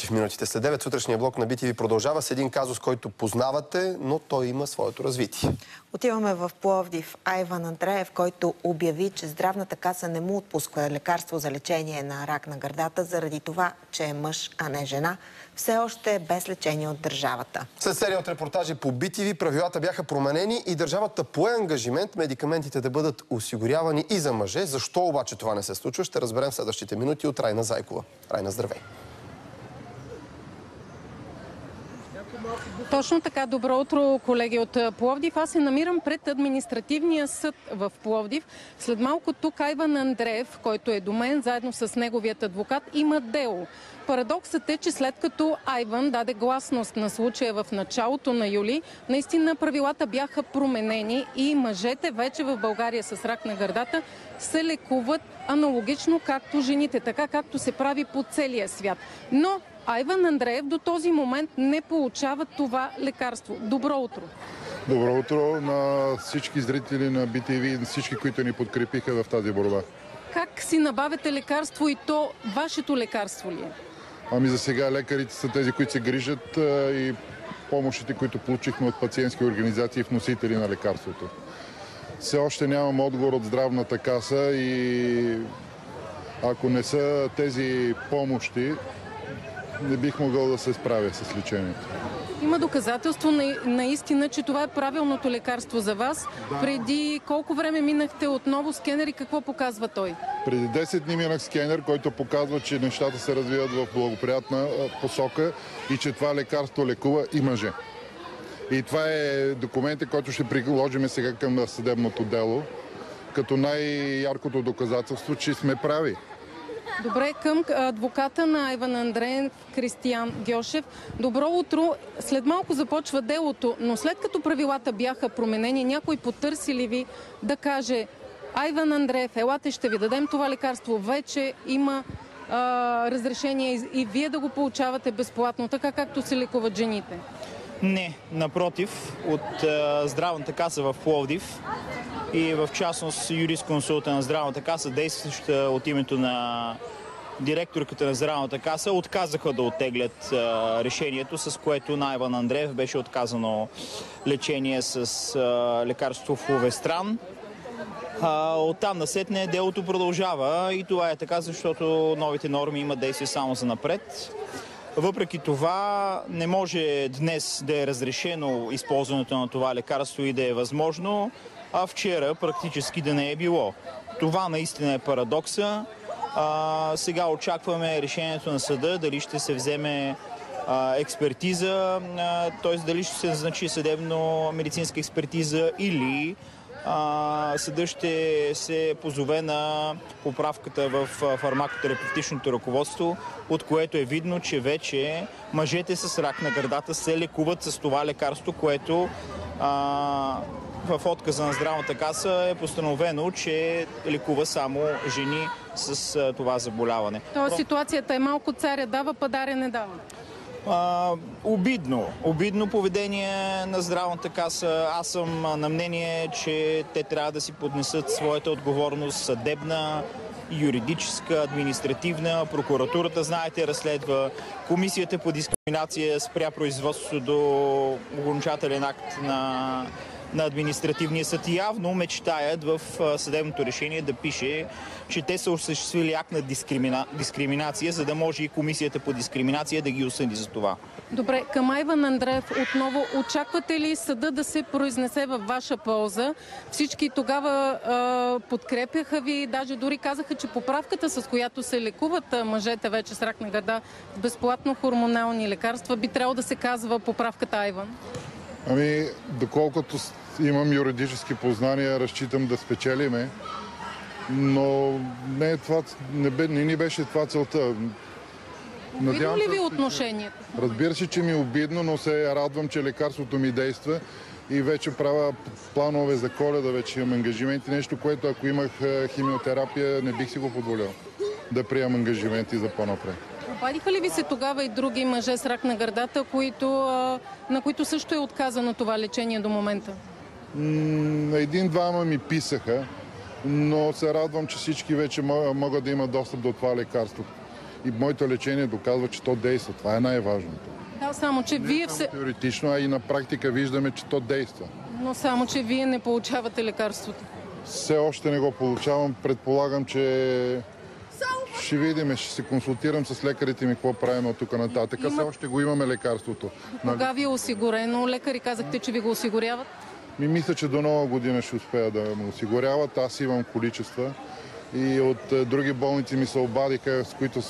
Мирчев, минутите след 9. Сутрешния блок на BTV продължава с един казус, който познавате, но той има своето развитие. Отиваме в Пловдив. Айван Андреев, който обяви, че здравната каса не му отпуска лекарство за лечение на рак на гърдата, заради това, че е мъж, а не жена, все още е без лечение от държавата. След серия от репортажи по BTV, правилата бяха променени и държавата пое ангажимент медикаментите да бъдат осигурявани и за мъже. Защо обаче това не се случва, ще разберем в следващите минути от Райна Зайкова. Райна, здравей! Точно така. Добро утро, колеги от Пловдив. Аз се намирам пред административния съд в Пловдив. След малко тук Айван Андреев, който е до мен, заедно с неговият адвокат, има дело. Парадоксът е, че след като Айван даде гласност на случая в началото на юли, наистина правилата бяха променени и мъжете вече в България с рак на гърдата се лекуват аналогично както жените, така както се прави по целия свят. Но Айван Андреев до този момент не получава това лекарство. Добро утро! Добро утро на всички зрители на BTV и на всички, които ни подкрепиха в тази борба. Как си набавяте лекарство и то вашето лекарство ли е? Ами за сега лекарите са тези, които се грижат и помощите, които получихме от пациентски организации и вносители на лекарството. Все още нямам отговор от здравната каса и ако не са тези помощи, не бих могъл да се справя с лечението. Има доказателство наистина, че това е правилното лекарство за вас. Да. Преди колко време минахте отново скенер и какво показва той? Преди 10 дни минах скенер, който показва, че нещата се развиват в благоприятна посока и че това лекарство лекува и мъже. И това е документът, който ще приложим сега към съдебното дело, като най-яркото доказателство, че сме прави. Добре, към адвоката на Айван Андреев, Кристиян Гьошев. Добро утро. След малко започва делото, но след като правилата бяха променени, някой потърси ли ви да каже: Айван Андреев, елате, ще ви дадем това лекарство, вече има разрешение и вие да го получавате безплатно, така както се лекуват жените? Не, напротив, от здравната каса в Пловдив и в частност юрисконсулта на здравната каса, действаща от името на директорката на здравната каса, отказаха да оттеглят решението, с което на Айван Андреев беше отказано лечение с лекарство Флувестран. Оттам насетне делото продължава и това е така, защото новите норми имат действие само за напред. Въпреки това не може днес да е разрешено използването на това лекарство и да е възможно, а вчера практически да не е било. Това наистина е парадокса. Сега очакваме решението на съда, дали ще се вземе експертиза, т.е. дали ще се назначи съдебно-медицинска експертиза или съдът ще се позове на поправката в фармакотерапевтичното ръководство, от което е видно, че вече мъжете с рак на гърдата се лекуват с това лекарство, което в отказа на здравната каса е постановено, че лекува само жени с това заболяване. Тоест ситуацията е малко царя дава, падаря не дава. Обидно поведение на здравната каса. Аз съм на мнение, че те трябва да си поднесат своята отговорност съдебна, юридическа, административна. Прокуратурата, знаете, разследва. Комисията по дискриминация спря производството до окончателен акт на административния съд и явно мечтаят в съдебното решение да пише, че те са осъществили акт на дискриминация, за да може и комисията по дискриминация да ги осъди за това. Добре, към Айван Андреев отново, очаквате ли съда да се произнесе във ваша полза? Всички тогава подкрепяха ви, даже дори казаха, че поправката, с която се лекуват мъжете вече с рак на гърда с безплатно хормонални лекарства, би трябвало да се казва поправката Айван? Ами, доколкото имам юридически познания, разчитам да спечелиме, но не ни беше това целта. Обидно ли ви отношението? Разбира се, че ми е обидно, но се радвам, че лекарството ми действа и вече правя планове за Коледа, вече имам ангажименти, нещо, което ако имах химиотерапия, не бих си го позволял да приемам ангажименти за по-напред. Обадиха ли ви се тогава и други мъже с рак на гърдата, на които също е отказано това лечение до момента? Един-двама ми писаха, но се радвам, че всички вече могат да имат достъп до това лекарство. и моето лечение доказва, че то действа. Това е най-важното. Да, само че вие Не само теоретично, а и на практика виждаме, че то действа. Но само че вие не получавате лекарството. Все още не го получавам. Предполагам, че ще видим, ще се консултирам с лекарите ми какво правим от тук нататък. Все още го имаме лекарството. Кога ви е осигурено? Лекари казахте, че ви го осигуряват. Мисля, че до нова година ще успея да ме осигуряват. Аз имам количества и от други болници ми се обадиха, с които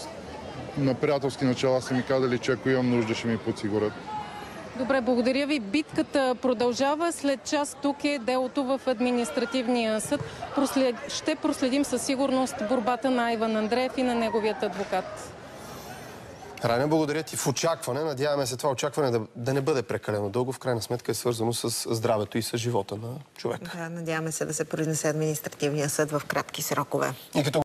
на приятелски начала са ми казали, че ако имам нужда, ще ми подсигурят. Добре, благодаря ви. Битката продължава. След час тук е делото в административния съд. Ще проследим със сигурност борбата на Айван Андреев и на неговият адвокат. Райна, благодаря ти. В очакване, надяваме се това очакване да не бъде прекалено дълго. В крайна сметка е свързано с здравето и с живота на човека. Да, надяваме се да се произнесе административния съд в кратки срокове. И като